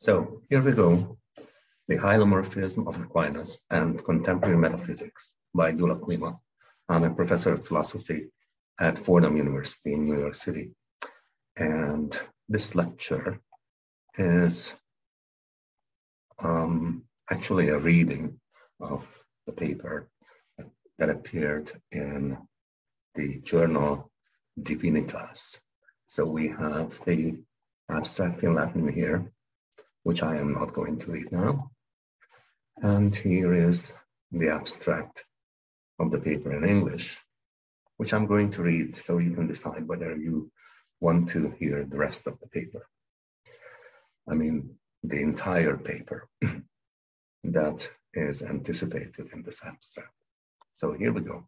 So here we go, The Hylomorphism of Aquinas and Contemporary Metaphysics by Gyula Klima. I'm a professor of philosophy at Fordham University in New York City. And this lecture is actually a reading of the paper that appeared in the journal Divinitas. So we have the abstract in Latin here, which I am not going to read now. And here is the abstract of the paper in English, which I'm going to read so you can decide whether you want to hear the rest of the paper. I mean, the entire paper that is anticipated in this abstract. So here we go.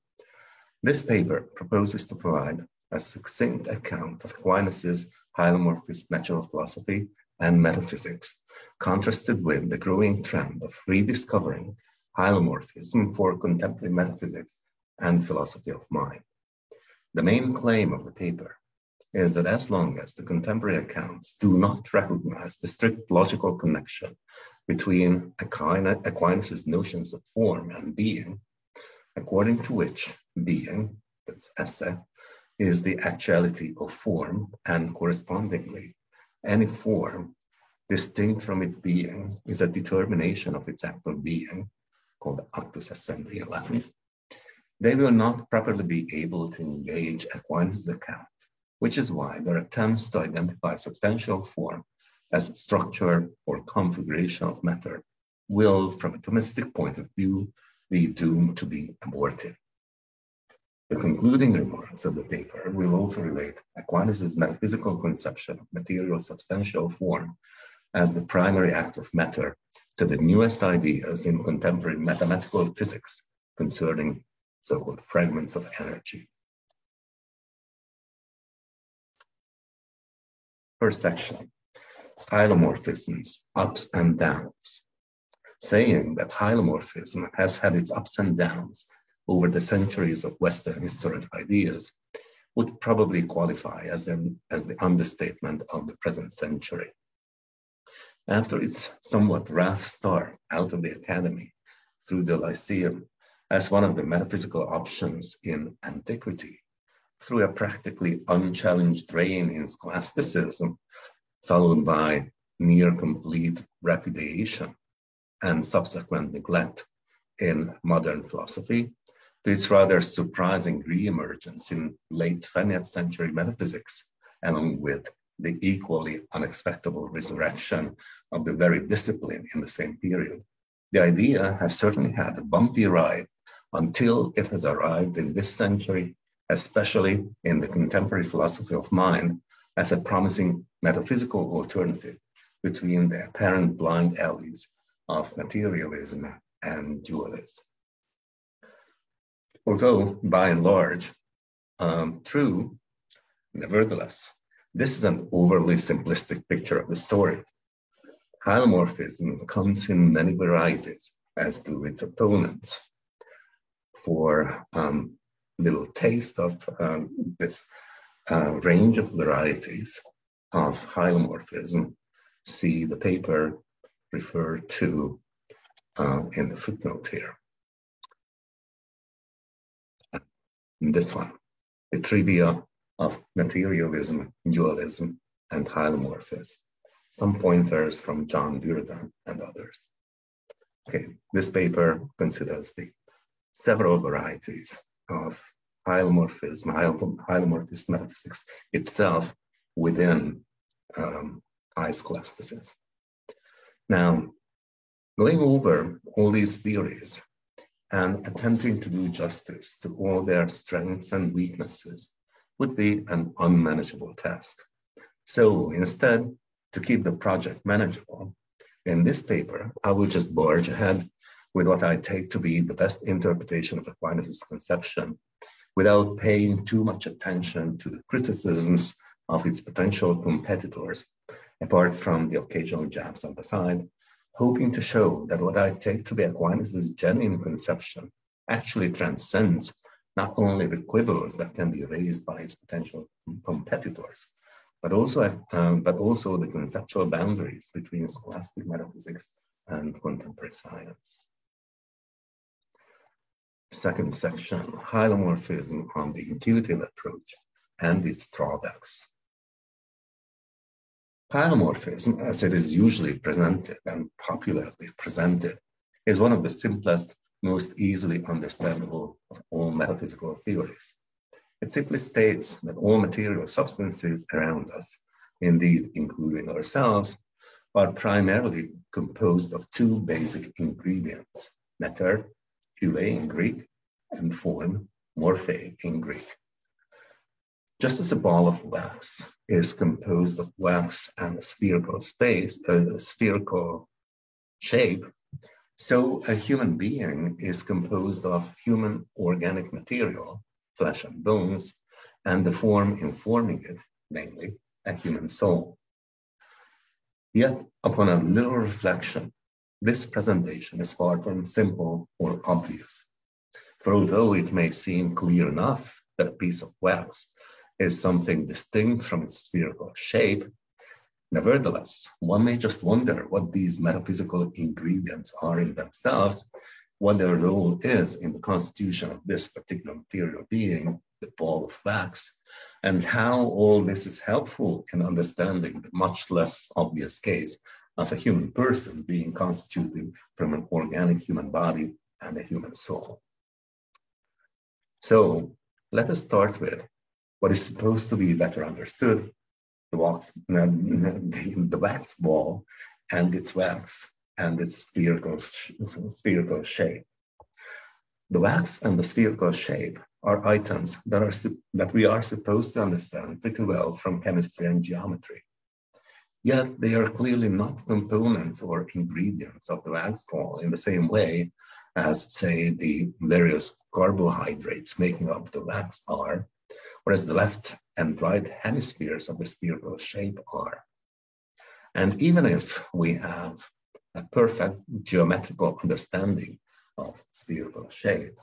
This paper proposes to provide a succinct account of Aquinas' hylomorphist natural philosophy and metaphysics, contrasted with the growing trend of rediscovering hylomorphism for contemporary metaphysics and philosophy of mind. The main claim of the paper is that as long as the contemporary accounts do not recognize the strict logical connection between Aquinas' notions of form and being, according to which being, that's esse, is the actuality of form, and correspondingly, any form distinct from its being is a determination of its act of being, called actus essendi in Latin, they will not properly be able to engage Aquinas' account, which is why their attempts to identify substantial form as structure or configuration of matter will, from a Thomistic point of view, be doomed to be abortive. The concluding remarks of the paper will also relate Aquinas' metaphysical conception of material substantial form as the primary act of matter to the newest ideas in contemporary mathematical physics concerning so-called fragments of energy. First section, hylomorphisms, ups and downs. Saying that hylomorphism has had its ups and downs over the centuries of Western historic ideas would probably qualify as the understatement of the present century. After its somewhat rough start out of the academy through the Lyceum as one of the metaphysical options in antiquity, through a practically unchallenged reign in scholasticism, followed by near complete repudiation and subsequent neglect in modern philosophy, to its rather surprising re-emergence in late 20th century metaphysics, along with the equally unexpected resurrection of the very discipline in the same period. The idea has certainly had a bumpy ride until it has arrived in this century, especially in the contemporary philosophy of mind, as a promising metaphysical alternative between the apparent blind alleys of materialism and dualism. Although by and large true, nevertheless, this is an overly simplistic picture of the story. Hylomorphism comes in many varieties, as do its opponents. For little taste of this range of varieties of hylomorphism, see the paper referred to in the footnote here. This one, the trivia of materialism, dualism, and hylomorphism. Some pointers from John Buridan and others. Okay, this paper considers the several varieties of hylomorphism, hylomorphist metaphysics itself within high scholasticism. Now, going over all these theories and attempting to do justice to all their strengths and weaknesses would be an unmanageable task. So instead, to keep the project manageable, in this paper, I will just barge ahead with what I take to be the best interpretation of Aquinas' conception without paying too much attention to the criticisms of its potential competitors, apart from the occasional jabs on the side, hoping to show that what I take to be Aquinas' genuine conception actually transcends not only the quibbles that can be raised by its potential competitors, but also the conceptual boundaries between scholastic metaphysics and contemporary science. Second section, hylomorphism on the intuitive approach and its drawbacks. Hylomorphism, as it is usually presented and popularly presented, is one of the simplest, most easily understandable of all metaphysical theories. It simply states that all material substances around us, indeed including ourselves, are primarily composed of two basic ingredients, matter, phyle in Greek, and form, morphe in Greek. Just as a ball of wax is composed of wax and a spherical shape, so a human being is composed of human organic material, flesh and bones, and the form informing it, namely a human soul. Yet, upon a little reflection, this presentation is far from simple or obvious. For although it may seem clear enough that a piece of wax is something distinct from its spherical shape, nevertheless, one may just wonder what these metaphysical ingredients are in themselves, what their role is in the constitution of this particular material being, the ball of wax, and how all this is helpful in understanding the much less obvious case of a human person being constituted from an organic human body and a human soul. So let us start with what is supposed to be better understood, the wax ball and its wax and its spherical shape. The wax and the spherical shape are items that we are supposed to understand pretty well from chemistry and geometry. Yet they are clearly not components or ingredients of the wax ball in the same way as, say, the various carbohydrates making up the wax are, whereas the left and right hemispheres of the spherical shape are. And even if we have a perfect geometrical understanding of spherical shape,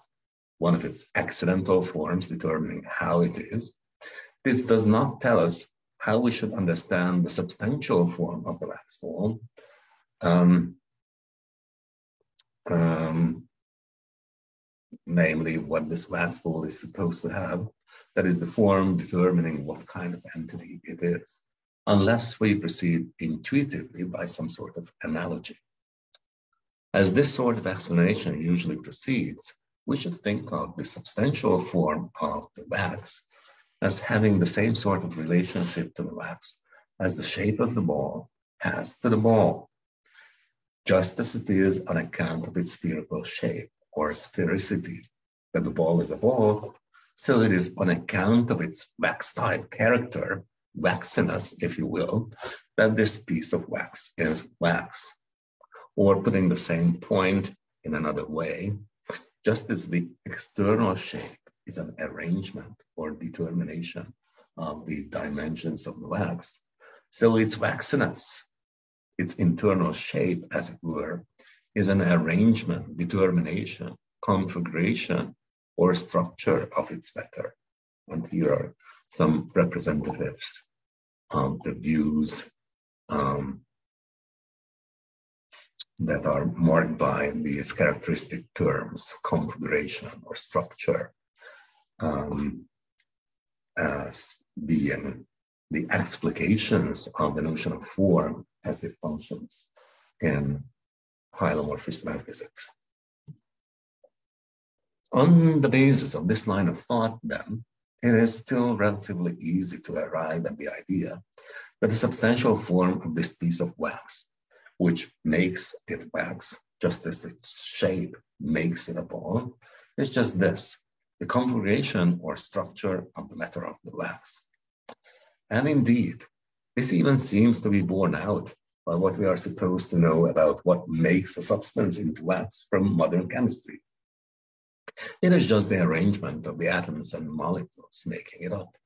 one of its accidental forms determining how it is, this does not tell us how we should understand the substantial form of the wax ball, namely what this wax ball is supposed to have, that is the form determining what kind of entity it is, unless we proceed intuitively by some sort of analogy. As this sort of explanation usually proceeds, we should think of the substantial form of the wax as having the same sort of relationship to the wax as the shape of the ball has to the ball, just as it is on account of its spherical shape or sphericity that the ball is a ball, so it is on account of its wax-type character, waxiness, if you will, that this piece of wax is wax. Or putting the same point in another way, just as the external shape is an arrangement or determination of the dimensions of the wax, so its waxiness, its internal shape, as it were, is an arrangement, determination, configuration, or structure of its matter. And here are some representatives of the views that are marked by these characteristic terms, configuration or structure, as being the explications of the notion of form as it functions in hylomorphist metaphysics. On the basis of this line of thought, then, it is still relatively easy to arrive at the idea that the substantial form of this piece of wax, which makes it wax, just as its shape makes it a ball, is just this, the configuration or structure of the matter of the wax. And indeed, this even seems to be borne out by what we are supposed to know about what makes a substance into wax from modern chemistry. It is just the arrangement of the atoms and molecules making it up.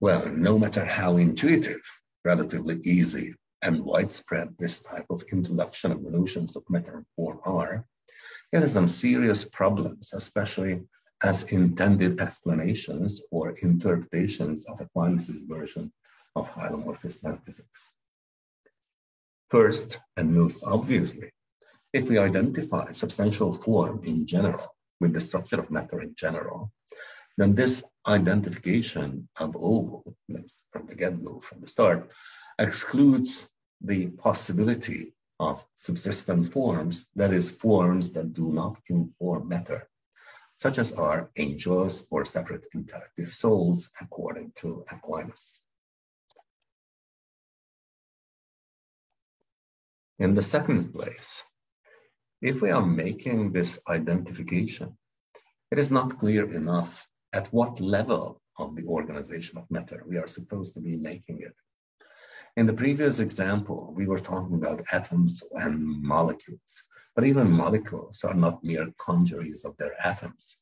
Well, no matter how intuitive, relatively easy, and widespread this type of introduction of the notions of matter and form are, it has some serious problems, especially as intended explanations or interpretations of Aquinas' version of hylomorphist metaphysics. First, and most obviously, if we identify substantial form in general with the structure of matter in general, then this identification ab ovo, from the get-go, from the start, excludes the possibility of subsistent forms, that is, forms that do not inform matter, such as are angels or separate intellective souls, according to Aquinas. In the second place, if we are making this identification, it is not clear enough at what level of the organization of matter we are supposed to be making it. In the previous example, we were talking about atoms and molecules, but even molecules are not mere congeries of their atoms.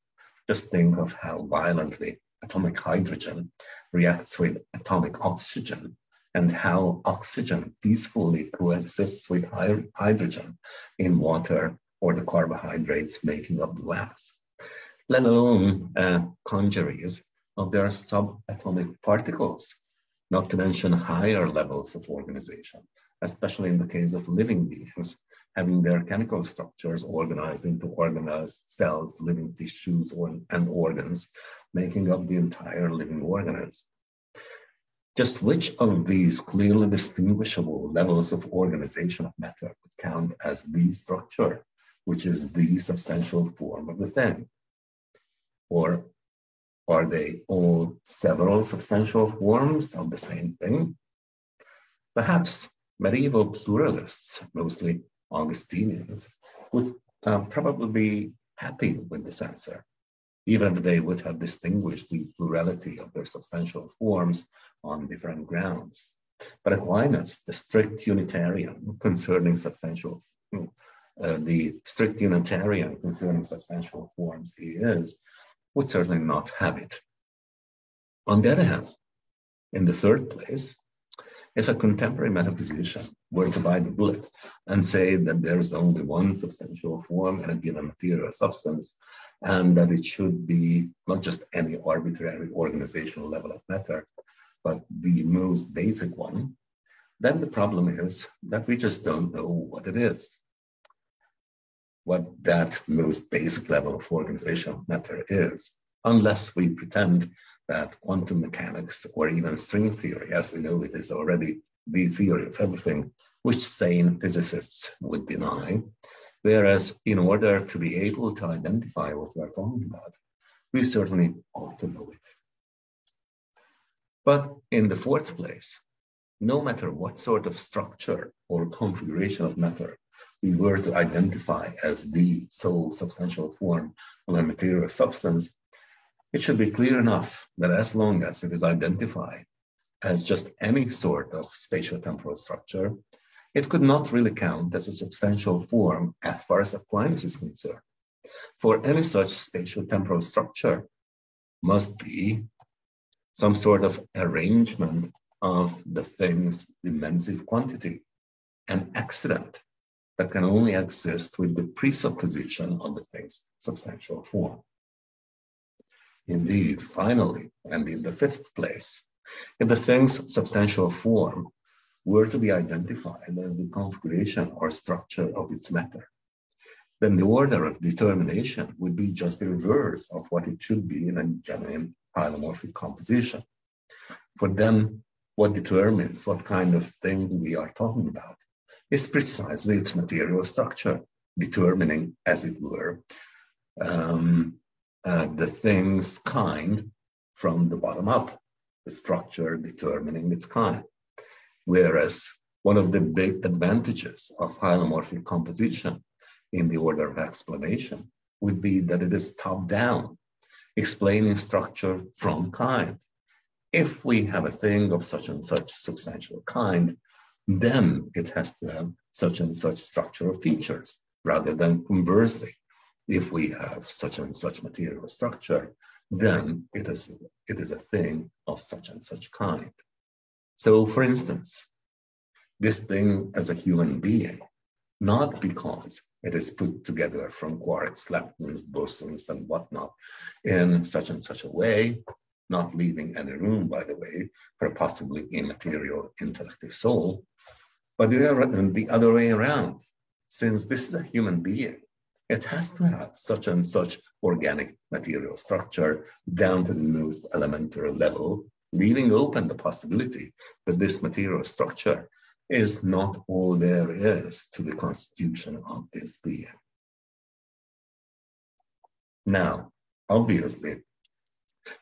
Just think of how violently atomic hydrogen reacts with atomic oxygen, and how oxygen peacefully coexists with hydrogen in water or the carbohydrates making up the wax, let alone congeries of their subatomic particles, not to mention higher levels of organization, especially in the case of living beings, having their chemical structures organized into organized cells, living tissues, and organs, making up the entire living organism. Just which of these clearly distinguishable levels of organization of matter would count as the structure, which is the substantial form of the thing? Or are they all several substantial forms of the same thing? Perhaps medieval pluralists, mostly Augustinians, would probably be happy with this answer, even if they would have distinguished the plurality of their substantial forms on different grounds. But Aquinas, the strict Unitarian concerning substantial forms he is, would certainly not have it. On the other hand, in the third place, if a contemporary metaphysician were to bite the bullet and say that there is only one substantial form in a given material substance, and that it should be not just any arbitrary organizational level of matter, but the most basic one, then the problem is that we just don't know what it is, what that most basic level of organization of matter is, unless we pretend that quantum mechanics or even string theory, as we know it is already the theory of everything, which sane physicists would deny. Whereas in order to be able to identify what we're talking about, we certainly ought to know it. But in the fourth place, no matter what sort of structure or configuration of matter we were to identify as the sole substantial form of a material substance, it should be clear enough that as long as it is identified as just any sort of spatio-temporal structure, it could not really count as a substantial form as far as Aquinas is concerned. For any such spatio-temporal structure must be some sort of arrangement of the thing's dimensive quantity, an accident that can only exist with the presupposition of the thing's substantial form. Indeed, finally, and in the fifth place, if the thing's substantial form were to be identified as the configuration or structure of its matter, then the order of determination would be just the reverse of what it should be in a genuine hylomorphic composition. For them, what determines what kind of thing we are talking about is precisely its material structure, determining, as it were, the thing's kind from the bottom up, the structure determining its kind. Whereas one of the big advantages of hylomorphic composition in the order of explanation would be that it is top-down, explaining structure from kind. If we have a thing of such and such substantial kind, then it has to have such and such structural features, rather than conversely. If we have such and such material structure, then it is a thing of such and such kind. So, for instance, this thing as a human being, not because it is put together from quarks, leptons, bosons, and whatnot in such and such a way, not leaving any room, by the way, for a possibly immaterial intellective soul, but the other way around. Since this is a human being, it has to have such and such organic material structure down to the most elementary level, leaving open the possibility that this material structure is not all there is to the constitution of this being. Now, obviously,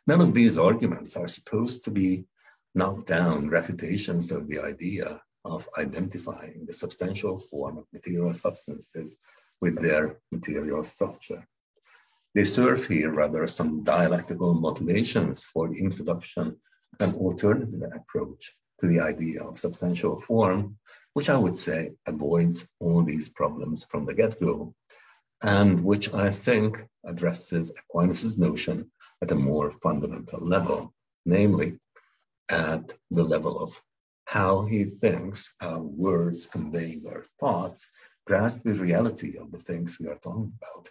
none of these arguments are supposed to be knocked down refutations of the idea of identifying the substantial form of material substances with their material structure. They serve here rather some dialectical motivations for the introduction of an alternative approach to the idea of substantial form, which I would say avoids all these problems from the get-go, and which I think addresses Aquinas' notion at a more fundamental level, namely at the level of how he thinks our words conveying our thoughts grasp the reality of the things we are talking about,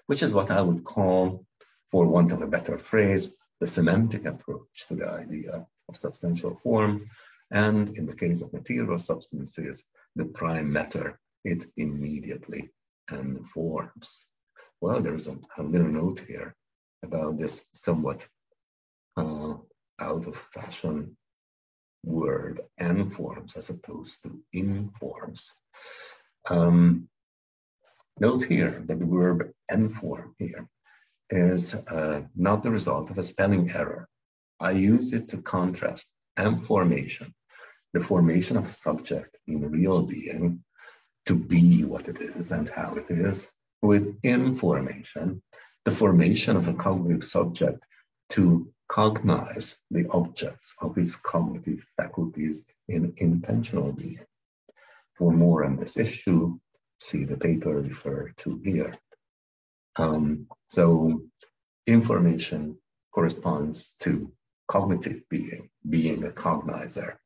which is what I would call, for want of a better phrase, the semantic approach to the idea of substantial form, and in the case of material substances, the prime matter it immediately informs. Well, there's a little note here about this somewhat out of fashion word informs as opposed to informs. Note here that the verb inform here is not the result of a spelling error. I use it to contrast information, the formation of a subject in real being to be what it is and how it is, with information, the formation of a cognitive subject to cognize the objects of its cognitive faculties in intentional being. For more on this issue, see the paper referred to here. So information corresponds to cognitive being, being a cognizer,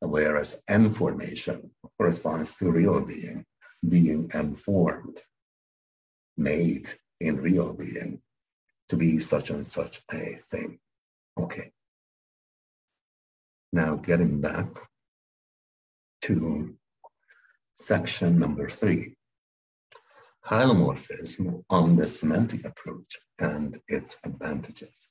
whereas information corresponds to real being, being informed, made in real being, to be such and such a thing. Okay. Now getting back to section number 3, hylomorphism on the semantic approach and its advantages.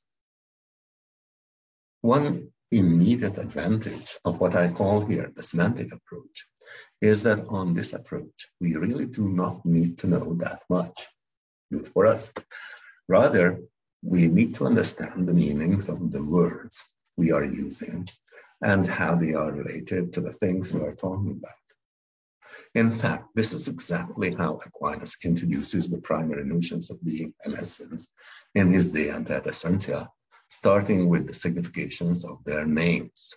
One immediate advantage of what I call here the semantic approach is that on this approach, we really do not need to know that much. Good for us. Rather, we need to understand the meanings of the words we are using and how they are related to the things we are talking about. In fact, this is exactly how Aquinas introduces the primary notions of being and essence in his De Ante et Essentia, starting with the significations of their names.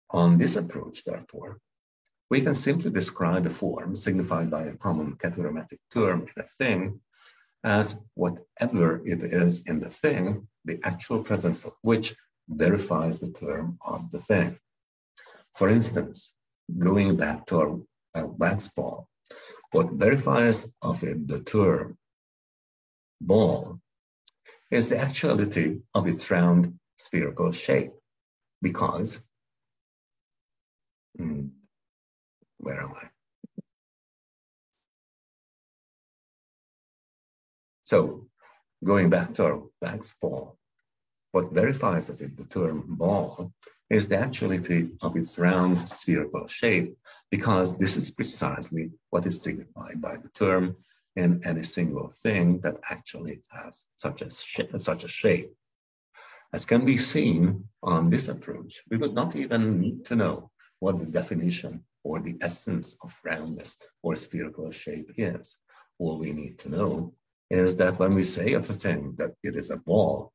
On this approach, therefore, we can simply describe the form signified by a common heteromatic term in a thing as whatever it is in the thing, the actual presence of which verifies the term of the thing. For instance, going back to our wax ball, what verifies of it the term ball is the actuality of its round spherical shape, because, where am I? So, going back to our wax ball, what verifies of it the term ball is the actuality of its round spherical shape, because this is precisely what is signified by the term in any single thing that actually has such a shape. As can be seen on this approach, we would not even need to know what the definition or the essence of roundness or spherical shape is. All we need to know is that when we say of a thing that it is a ball,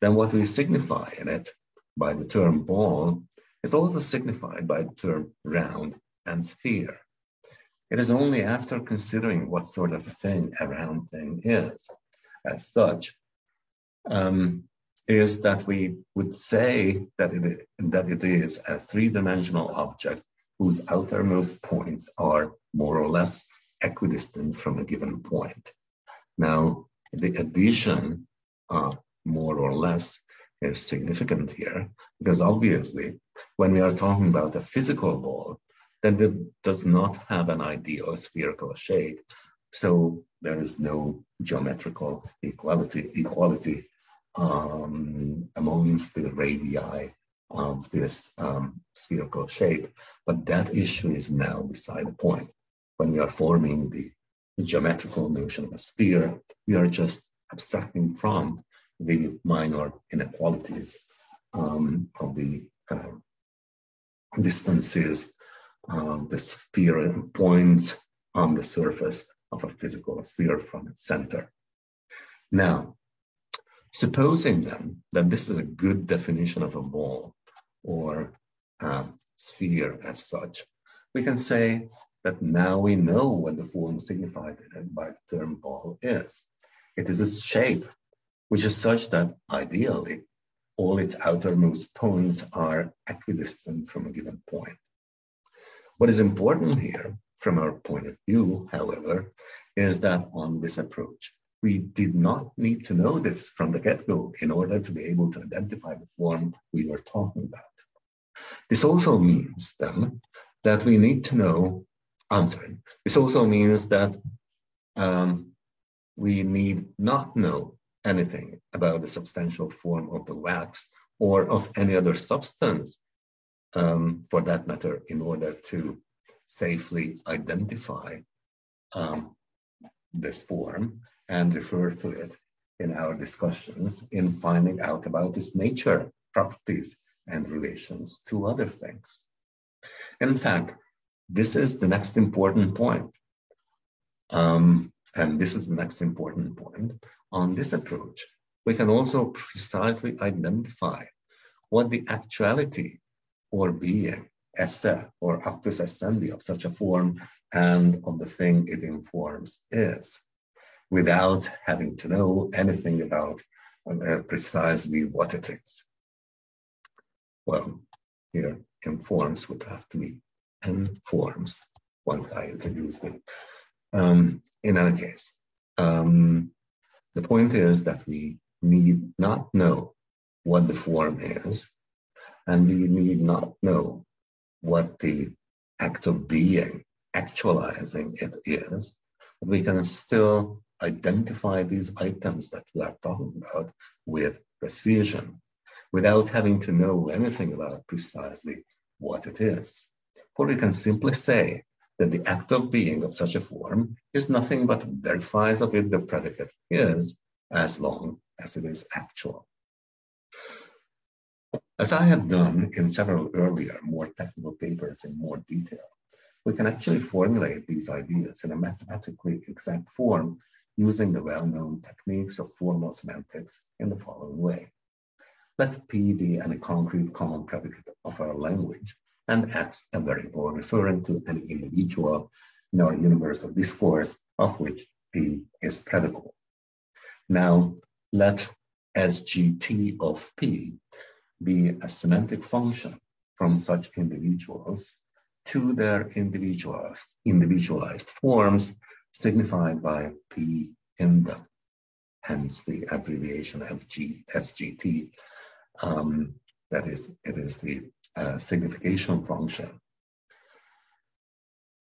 then what we signify in it by the term ball is also signified by the term round and sphere. It is only after considering what sort of a thing a round thing is, as such, is that we would say that it is a three-dimensional object whose outermost points are more or less equidistant from a given point. Now, the addition, more or less, is significant here, because obviously, when we are talking about a physical ball, then it does not have an ideal spherical shape, so there is no geometrical equality amongst the radii of this spherical shape, but that issue is now beside the point. When we are forming the geometrical notion of a sphere, we are just abstracting from the minor inequalities of the distances, the sphere points on the surface of a physical sphere from its center. Now, supposing then that this is a good definition of a ball or sphere as such, we can say that now we know what the form signified by the term ball is. It is its shape, which is such that ideally all its outermost points are equidistant from a given point. What is important here from our point of view, however, is that on this approach, we did not need to know this from the get-go in order to be able to identify the form we were talking about. This also means then that we need to know, this also means that we need not know anything about the substantial form of the wax or of any other substance, for that matter, in order to safely identify this form and refer to it in our discussions in finding out about its nature, properties, and relations to other things. In fact, this is the next important point. And this is the next important point. On this approach, we can also precisely identify what the actuality or being, esse or actus essendi of such a form and of the thing it informs is, without having to know anything about precisely what it is. Well, here informs would have to be informs once I introduce it. In any case, the point is that we need not know what the form is, and we need not know what the act of being, actualizing it is, but we can still identify these items that we are talking about with precision, without having to know anything about precisely what it is. For we can simply say that the act of being of such a form is nothing but verifies of it the predicate is, as long as it is actual. As I have done in several earlier, more technical papers in more detail, we can actually formulate these ideas in a mathematically exact form using the well-known techniques of formal semantics in the following way. Let P be any concrete common predicate of our language, and X a variable referring to any individual in our universe of discourse of which P is predicable. Now, let SGT of P be a semantic function from such individuals to their individualized forms signified by P in them, hence the abbreviation SGT. That is, it is the signification function.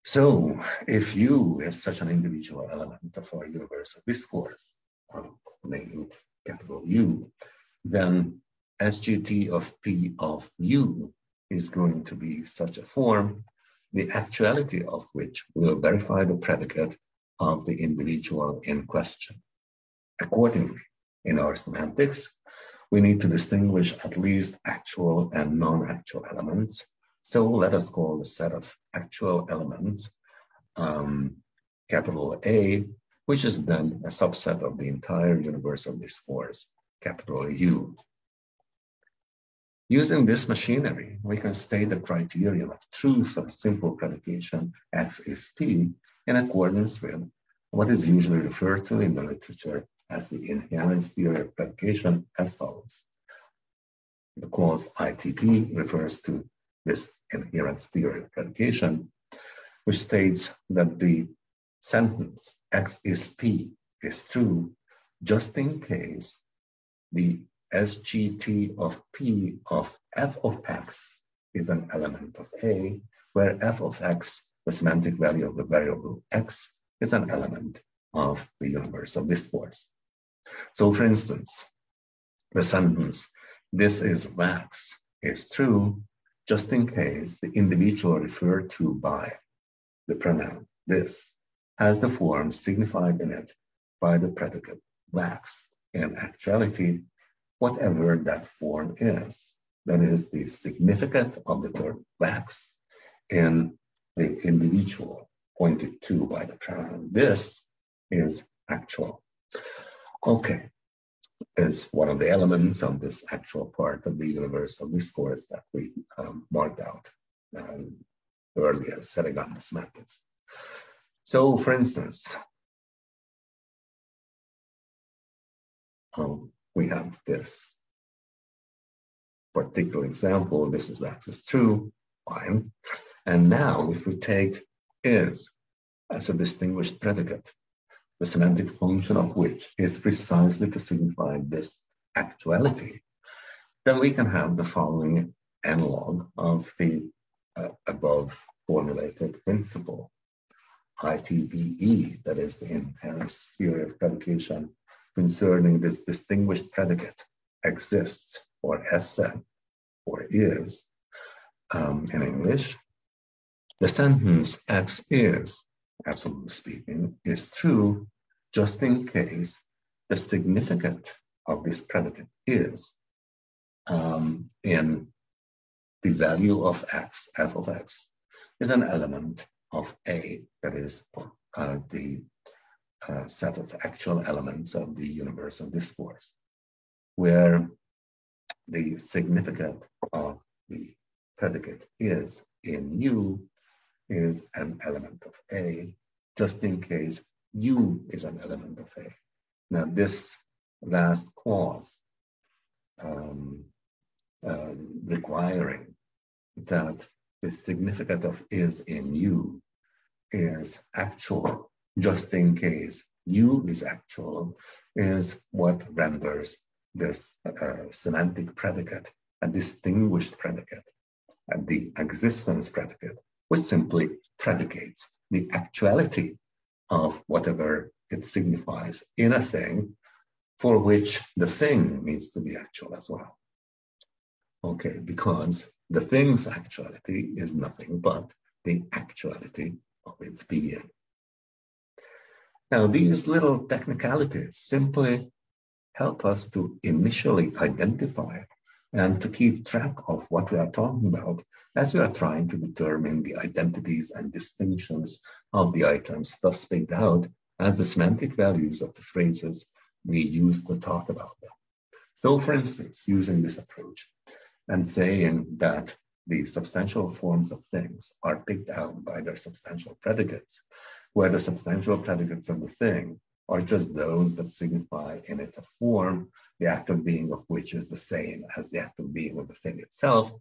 So if U is such an individual element of our universe of discourse, named capital U, then SGT of P of U is going to be such a form, the actuality of which will verify the predicate of the individual in question. Accordingly, in our semantics, we need to distinguish at least actual and non-actual elements. So let us call the set of actual elements capital A, which is then a subset of the entire universe of discourse, capital U. Using this machinery, we can state the criterion of truth of a simple predication X is P in accordance with what is usually referred to in the literature as the inherence theory of predication as follows. The clause ITP refers to this inherence theory of predication, which states that the sentence X is P is true just in case the SGT of P of f of X is an element of A, where f of X, the semantic value of the variable X, is an element of the universe of discourse. So for instance, the sentence, this is wax, is true just in case the individual referred to by the pronoun this has the form signified in it by the predicate wax. In actuality, whatever that form is, that is the significant of the term wax in the individual pointed to by the pronoun this is actual. Okay, is one of the elements of this actual part of the universe of discourse that we marked out earlier, setting up the semantics. So, for instance, we have this particular example. This is wax is true, fine. And now, if we take is as a distinguished predicate, the semantic function of which is precisely to signify this actuality, then we can have the following analog of the above formulated principle. ITBE, that is the in-Paris theory of predication concerning this distinguished predicate, exists, or esse, or is, in English. The sentence X is, absolutely speaking, is true just in case the significant of this predicate is in the value of X, f of X, is an element of A, that is the set of actual elements of the universe of discourse, where the significant of the predicate is in U is an element of A, just in case U is an element of A. Now, this last clause requiring that the significant of is in U is actual, just in case U is actual, is what renders this semantic predicate a distinguished predicate, and the existence predicate, which simply predicates the actuality of whatever it signifies in a thing for which the thing needs to be actual as well. Okay, because the thing's actuality is nothing but the actuality of its being. Now, these little technicalities simply help us to initially identify and to keep track of what we are talking about as we are trying to determine the identities and distinctions of the items thus picked out as the semantic values of the phrases we use to talk about them. So, for instance, using this approach and saying that the substantial forms of things are picked out by their substantial predicates, where the substantial predicates of the thing are just those that signify in it a form, the act of being of which is the same as the act of being of the thing itself,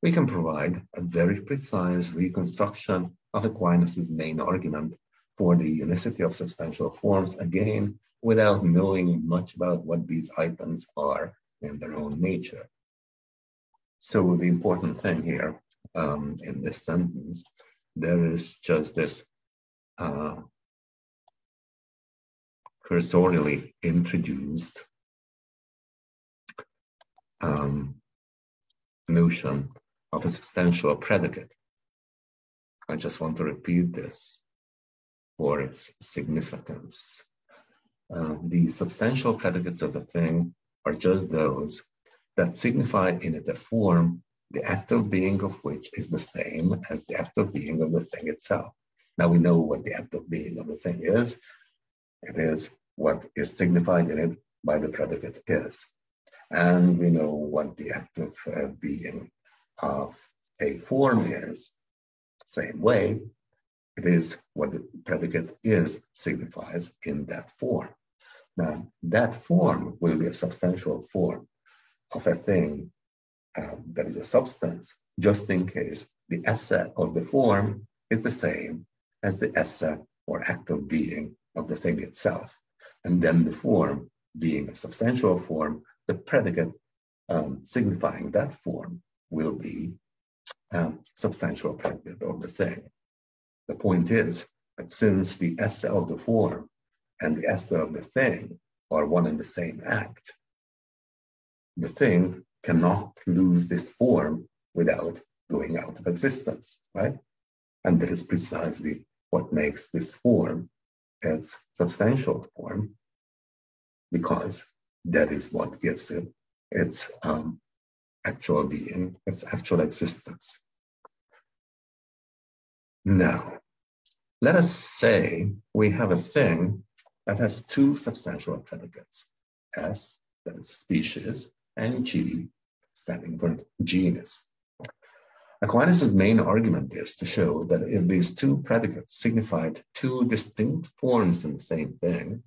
we can provide a very precise reconstruction of Aquinas's main argument for the unicity of substantial forms, again, without knowing much about what these items are in their own nature. So the important thing here in this sentence, there is just this cursorially introduced notion of a substantial predicate. I just want to repeat this for its significance. The substantial predicates of a thing are just those that signify in it a form, the act of being of which is the same as the act of being of the thing itself. Now we know what the act of being of the thing is. It is what is signified in it by the predicate is. And we know what the act of being of a form is. Same way, it is what the predicate is signifies in that form. Now, that form will be a substantial form of a thing that is a substance, just in case the esse of the form is the same as the esse or act of being of the thing itself. And then the form being a substantial form, the predicate signifying that form will be substantial predicate of the thing. The point is that since the esse of the form and the esse of the thing are one and the same act, the thing cannot lose this form without going out of existence, right? And that is precisely what makes this form its substantial form, because that is what gives it its actual being, its actual existence. Now, let us say we have a thing that has two substantial predicates, S, that is species, and G, standing for genus. Aquinas' main argument is to show that if these two predicates signified two distinct forms in the same thing,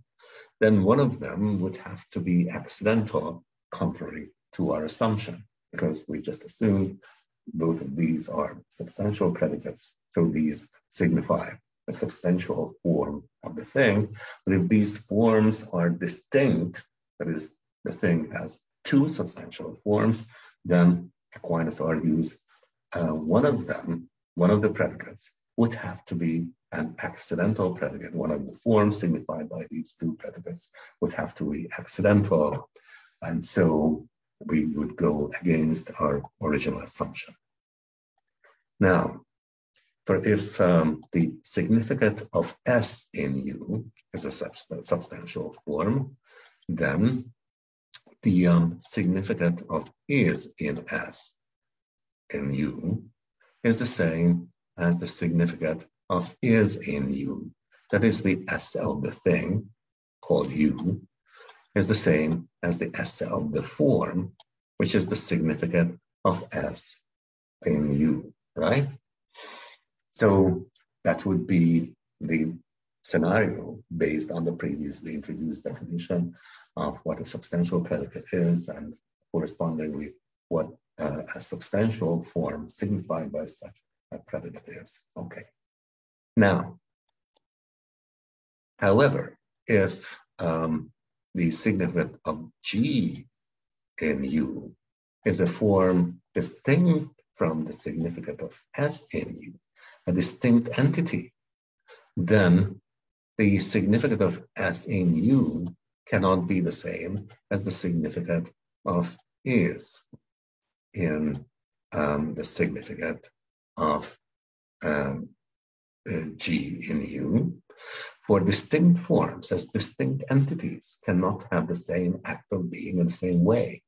then one of them would have to be accidental, contrary to our assumption, because we just assumed both of these are substantial predicates, so these signify a substantial form of the thing. But if these forms are distinct, that is, the thing has two substantial forms, then Aquinas argues one of the predicates would have to be an accidental predicate. One of the forms signified by these two predicates would have to be accidental. And so we would go against our original assumption. Now, if the significant of S in U is a substantial form, then the significant of is in S in U is the same as the significant of is in U. That is, the esse of the thing, called U, is the same as the esse of the form, which is the significant of S in U, right? So that would be the scenario based on the previously introduced definition of what a substantial predicate is, and correspondingly what a substantial form signified by such a predicate is. Okay. Now, however, if the significant of G in U is a form distinct from the significant of S in U, a distinct entity, then the significant of S in U cannot be the same as the significant of is in the significant of G in U. For distinct forms, as distinct entities, cannot have the same act of being in the same way.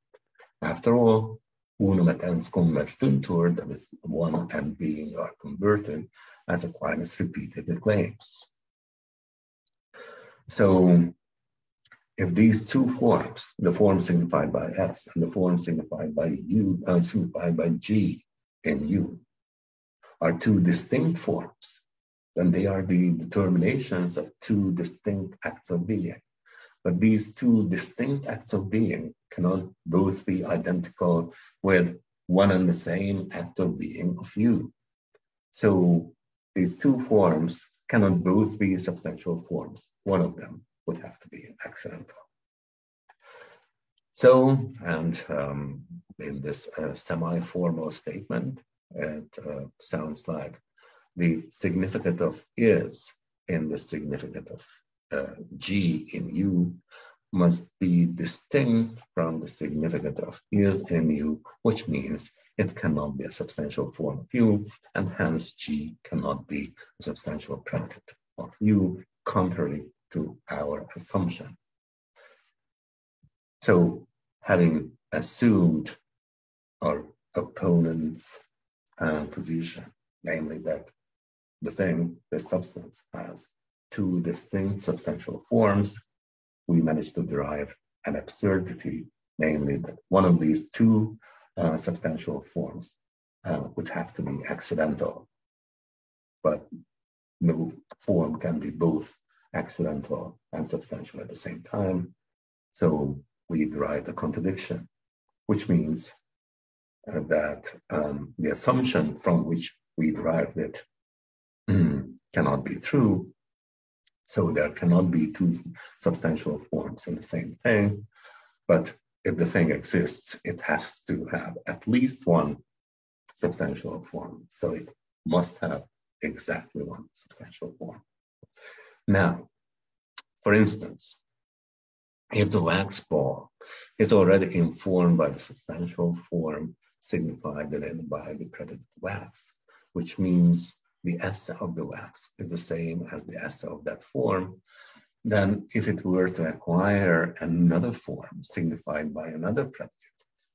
After all, unum et ens convertuntur, that is, one and being are converted, as Aquinas repeatedly claims. So, if these two forms, the form signified by S and the form signified by U, signified by G in U, are two distinct forms, then they are the determinations of two distinct acts of being. But these two distinct acts of being cannot both be identical with one and the same act of being of U. So these two forms cannot both be substantial forms. One of them would have to be accidental. So, and in this semi-formal statement, it sounds like the significant of is in the significant of G in U must be distinct from the significant of is in U, which means it cannot be a substantial form of U, and hence G cannot be a substantial predicate of U, contrary to our assumption. So, having assumed our opponent's position, namely that the thing, the substance, has two distinct substantial forms, we managed to derive an absurdity, namely that one of these two substantial forms would have to be accidental. But no form can be both accidental and substantial at the same time. So we derive a contradiction, which means that the assumption from which we derived it cannot be true, So there cannot be two substantial forms in the same thing, but if the thing exists, it has to have at least one substantial form. So it must have exactly one substantial form. Now, for instance, if the wax ball is already informed by the substantial form signified by the credited wax, which means the esse of the wax is the same as the esse of that form, then if it were to acquire another form signified by another predicate,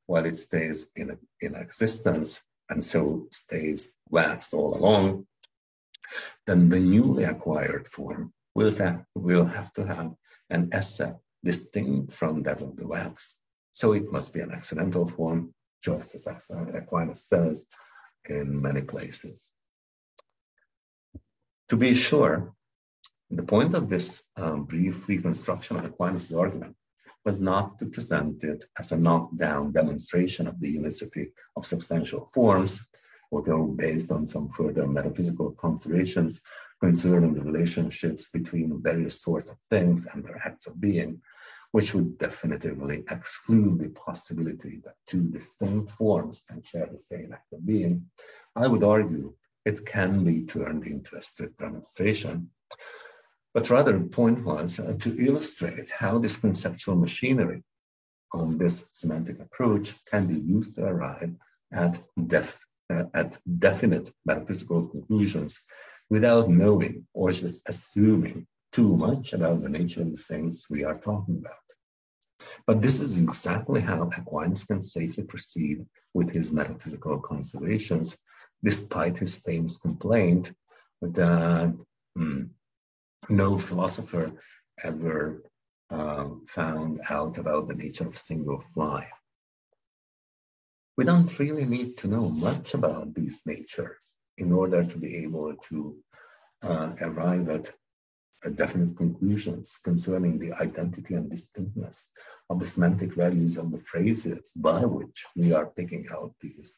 while it stays in existence and so stays wax all along, then the newly acquired form will have to have an esse distinct from that of the wax. So it must be an accidental form, just as Aquinas says in many places. To be sure, the point of this brief reconstruction of Aquinas' argument was not to present it as a knockdown demonstration of the unicity of substantial forms, although based on some further metaphysical considerations concerning the relationships between various sorts of things and their acts of being, which would definitively exclude the possibility that two distinct forms can share the same act of being, I would argue it can be turned into a strict demonstration. But rather, the point was to illustrate how this conceptual machinery on this semantic approach can be used to arrive at definite metaphysical conclusions without knowing or just assuming too much about the nature of the things we are talking about. But this is exactly how Aquinas can safely proceed with his metaphysical considerations, despite his famous complaint that no philosopher ever found out about the nature of a single fly. We don't really need to know much about these natures in order to be able to arrive at definite conclusions concerning the identity and distinctness of the semantic values of the phrases by which we are picking out these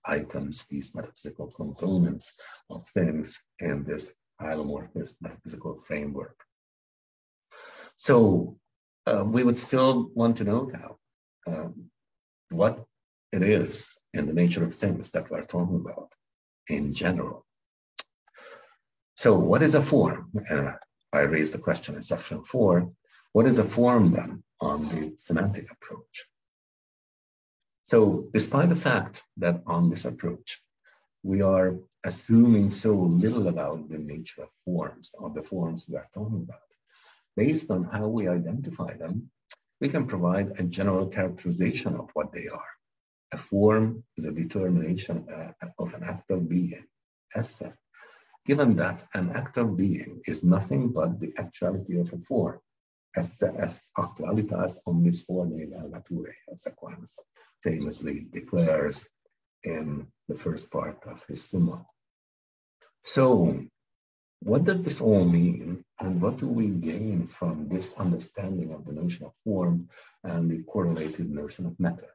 items, these metaphysical components of things in this hylomorphist metaphysical framework. So we would still want to know now what it is in the nature of things that we're talking about in general. So what is a form? I raised the question in section 4. What is a form then on the semantic approach? So despite the fact that on this approach, we are assuming so little about the nature of forms, of the forms we are talking about, based on how we identify them, we can provide a general characterization of what they are. A form is a determination of an act of being, esse, given that an act of being is nothing but the actuality of a form, esse est actualitas omnis formae naturae, as Aquinas famously declares in the first part of his Summa. So, what does this all mean, and what do we gain from this understanding of the notion of form and the correlated notion of matter?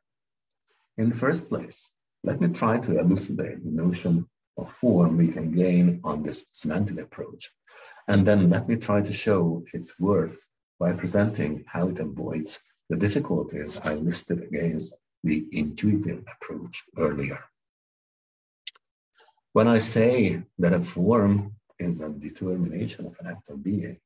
In the first place, let me try to elucidate the notion of form we can gain on this semantic approach, and then let me try to show its worth by presenting how it avoids the difficulties I listed against the intuitive approach earlier. When I say that a form is a determination of an act of being,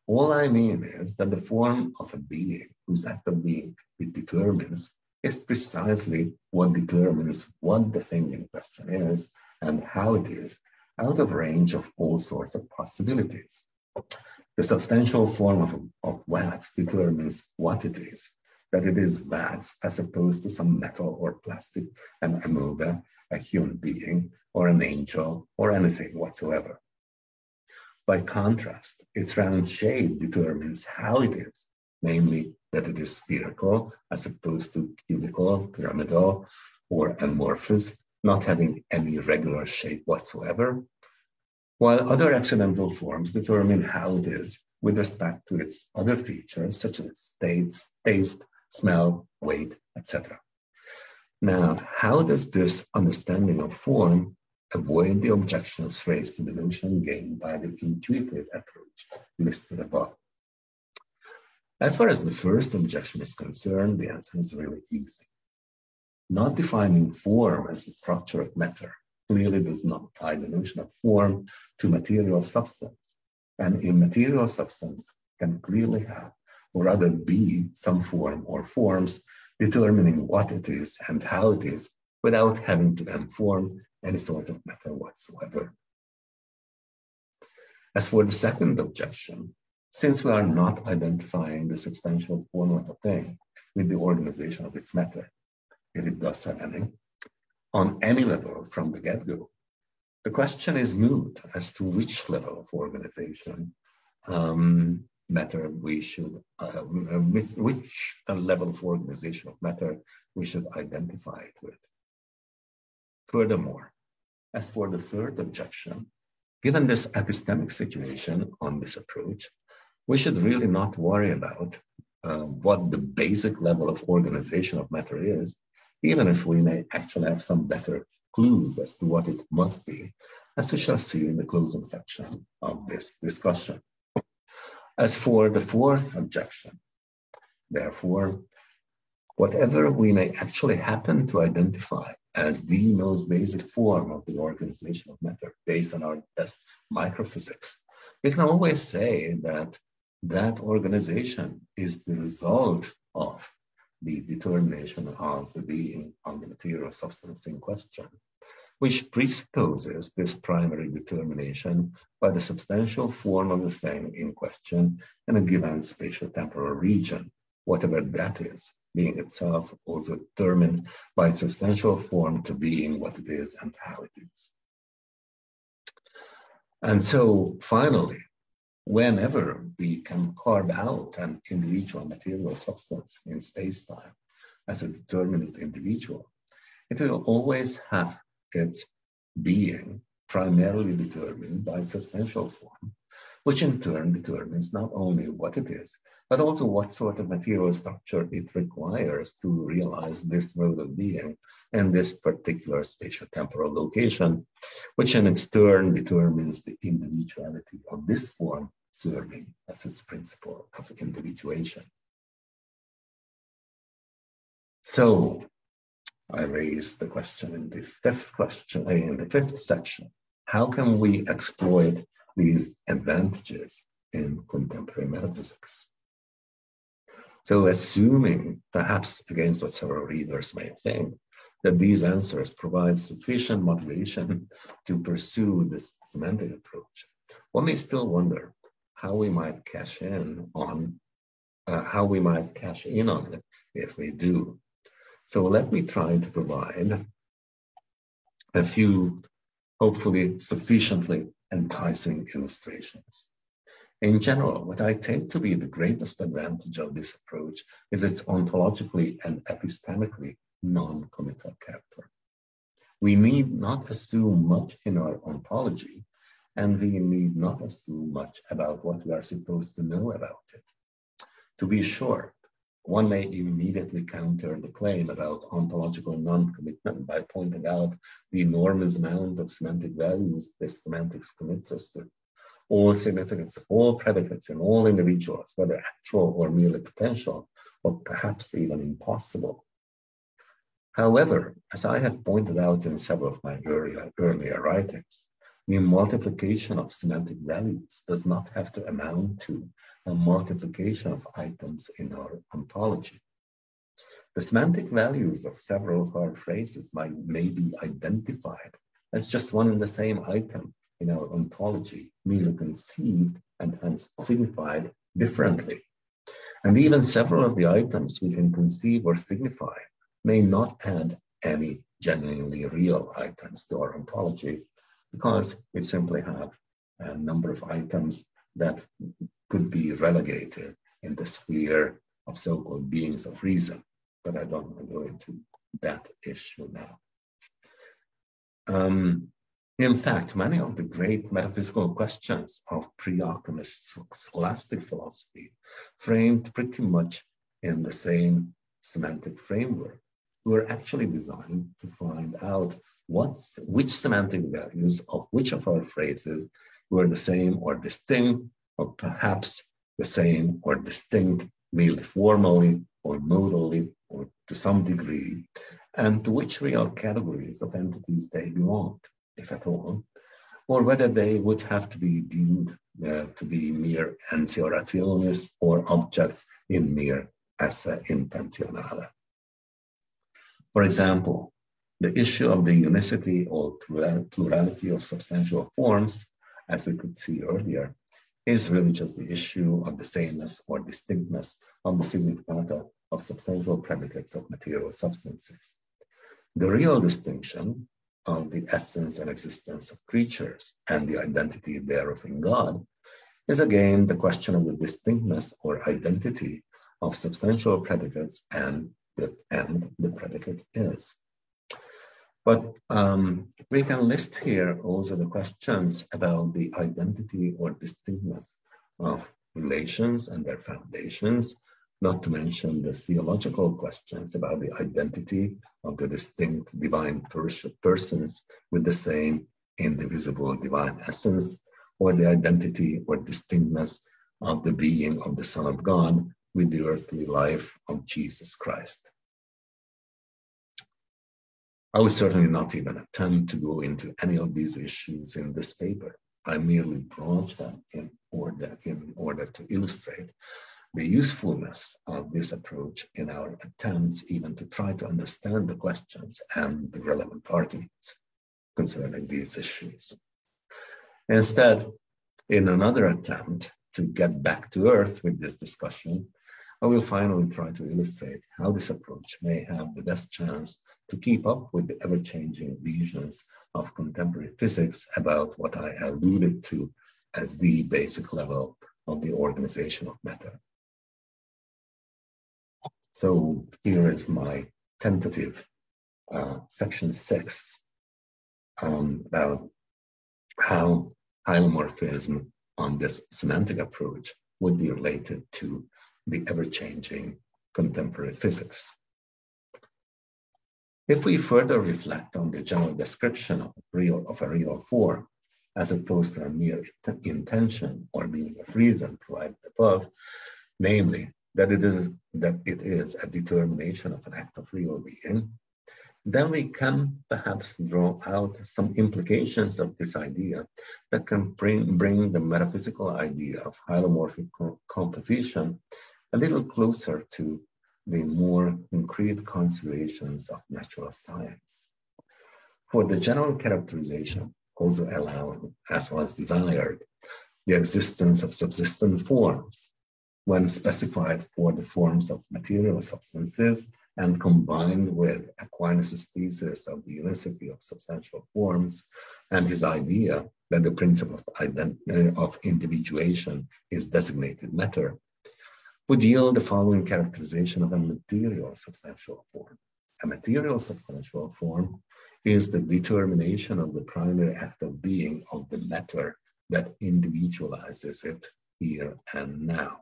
all I mean is that the form of a being whose act of being it determines is precisely what determines what the thing in question is and how it is, out of range of all sorts of possibilities. The substantial form of wax determines what it is, that it is wax as opposed to some metal or plastic, an amoeba, a human being, or an angel, or anything whatsoever. By contrast, its round shape determines how it is, namely that it is spherical as opposed to cubical, pyramidal, or amorphous, not having any regular shape whatsoever, while other accidental forms determine how it is with respect to its other features, such as taste, smell, weight, etc. Now, how does this understanding of form avoid the objections raised to the notion gained by the intuitive approach listed above. As far as the first objection is concerned, the answer is really easy. Not defining form as the structure of matter clearly does not tie the notion of form to material substance. An immaterial substance can clearly have, or rather be, some form or forms determining what it is and how it is without having to inform any sort of matter whatsoever. As for the second objection, since we are not identifying the substantial form of a thing with the organization of its matter, if it does have any, on any level from the get-go, the question is moot as to which level of organization matter we should, which level of organization of matter we should identify it with. Furthermore, as for the third objection, given this epistemic situation on this approach, we should really not worry about what the basic level of organization of matter is, even if we may actually have some better clues as to what it must be, as we shall see in the closing section of this discussion. As for the fourth objection, therefore, whatever we may actually happen to identify as the most basic form of the organization of matter based on our best microphysics, we can always say that that organization is the result of the determination of the being on the material substance in question, which presupposes this primary determination by the substantial form of the thing in question in a given spatial-temporal region, whatever that is, being itself also determined by its substantial form to being what it is and how it is. And so, finally, whenever we can carve out an individual material substance in space-time as a determinate individual, it will always have its being primarily determined by its substantial form, which in turn determines not only what it is, but also what sort of material structure it requires to realize this mode of being in this particular spatial-temporal location, which in its turn determines the individuality of this form serving as its principle of individuation. So I raised the question in the fifth section. How can we exploit these advantages in contemporary metaphysics? So assuming, perhaps against what several readers may think, that these answers provide sufficient motivation to pursue this semantic approach, one may still wonder how we might cash in on it if we do. So let me try to provide a few, hopefully sufficiently enticing illustrations. In general, what I take to be the greatest advantage of this approach is its ontologically and epistemically non-committal character. We need not assume much in our ontology, and we need not assume much about what we are supposed to know about it. To be sure, one may immediately counter the claim about ontological non-commitment by pointing out the enormous amount of semantic values this semantics commits us to. All significance of all predicates in all individuals, whether actual or merely potential, or perhaps even impossible. However, as I have pointed out in several of my earlier writings, the multiplication of semantic values does not have to amount to a multiplication of items in our ontology. The semantic values of several of our phrases may be identified as just one and the same item in our ontology, merely conceived and hence signified differently. And even several of the items we can conceive or signify may not add any genuinely real items to our ontology, because we simply have a number of items that could be relegated in the sphere of so-called beings of reason. But I don't want to go into that issue now. In fact, many of the great metaphysical questions of pre-alchemist scholastic philosophy, framed pretty much in the same semantic framework, were actually designed to find out which semantic values of which of our phrases were the same or distinct, or perhaps the same or distinct merely formally or modally or to some degree, and to which real categories of entities they belonged, if at all, or whether they would have to be deemed to be mere ensio rationis or objects in mere esse intentionale. For example, the issue of the unicity or plurality of substantial forms, as we could see earlier, is really just the issue of the sameness or distinctness of the significata of substantial predicates of material substances. The real distinction of the essence and existence of creatures and the identity thereof in God is again the question of the distinctness or identity of substantial predicates and the predicate is. But we can list here also the questions about the identity or distinctness of relations and their foundations, not to mention the theological questions about the identity of the distinct divine persons with the same indivisible divine essence, or the identity or distinctness of the being of the Son of God with the earthly life of Jesus Christ. I will certainly not even attempt to go into any of these issues in this paper. I merely broach them in order to illustrate the usefulness of this approach in our attempts even to try to understand the questions and the relevant arguments concerning these issues. Instead, in another attempt to get back to earth with this discussion, I will finally try to illustrate how this approach may have the best chance to keep up with the ever-changing visions of contemporary physics about what I alluded to as the basic level of the organization of matter. So here is my tentative section 6 about how hylomorphism on this semantic approach would be related to the ever-changing contemporary physics. If we further reflect on the general description of a real form, as opposed to a mere intention or being of reason provided above, namely that it is a determination of an act of real being, then we can perhaps draw out some implications of this idea that can bring the metaphysical idea of hylomorphic composition a little closer to the more concrete considerations of natural science. For the general characterization also allowed, as was desired, the existence of subsistent forms, when specified for the forms of material substances and combined with Aquinas' thesis of the unicity of substantial forms and his idea that the principle of individuation is designated matter, would yield the following characterization of a material substantial form. A material substantial form is the determination of the primary act of being of the matter that individualizes it here and now.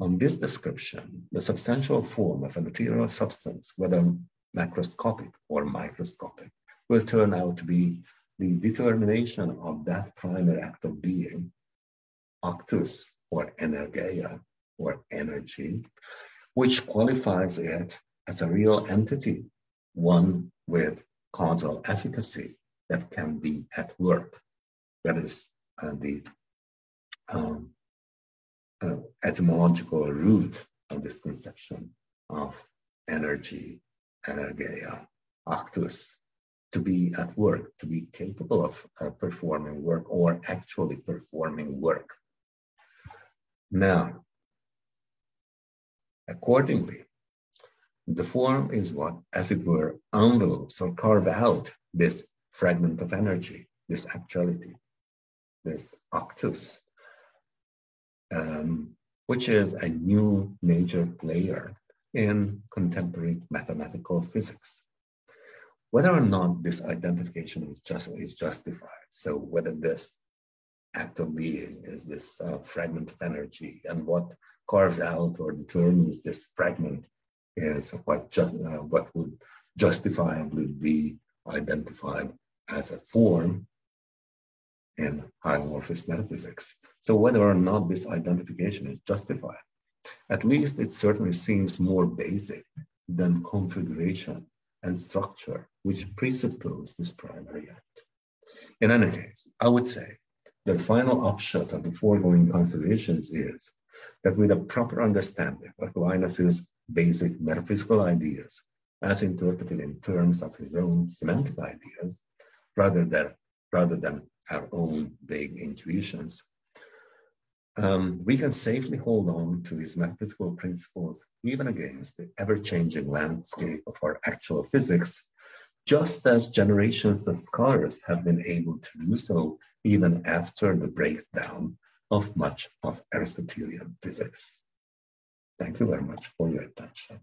On this description, the substantial form of a material substance, whether macroscopic or microscopic, will turn out to be the determination of that primary act of being, actus or energeia, or energy, which qualifies it as a real entity, one with causal efficacy that can be at work. That is the etymological root of this conception of energy, energeia, actus, to be at work, to be capable of performing work or actually performing work. Now, accordingly, the form is what, as it were, envelopes or carve out this fragment of energy, this actuality, this actus, which is a new major player in contemporary mathematical physics. Whether or not this identification is justified, so whether this act of being is this fragment of energy, and what carves out or determines this fragment is what would justifiably be identified as a form in hieromorphous metaphysics. So whether or not this identification is justified, at least it certainly seems more basic than configuration and structure, which presuppose this primary act. In any case, I would say that the final upshot of the foregoing considerations is that with a proper understanding of Aquinas' basic metaphysical ideas, as interpreted in terms of his own semantic ideas, rather than our own vague intuitions, we can safely hold on to his metaphysical principles even against the ever-changing landscape of our actual physics, just as generations of scholars have been able to do so even after the breakdown of much of Aristotelian physics. Thank you very much for your attention.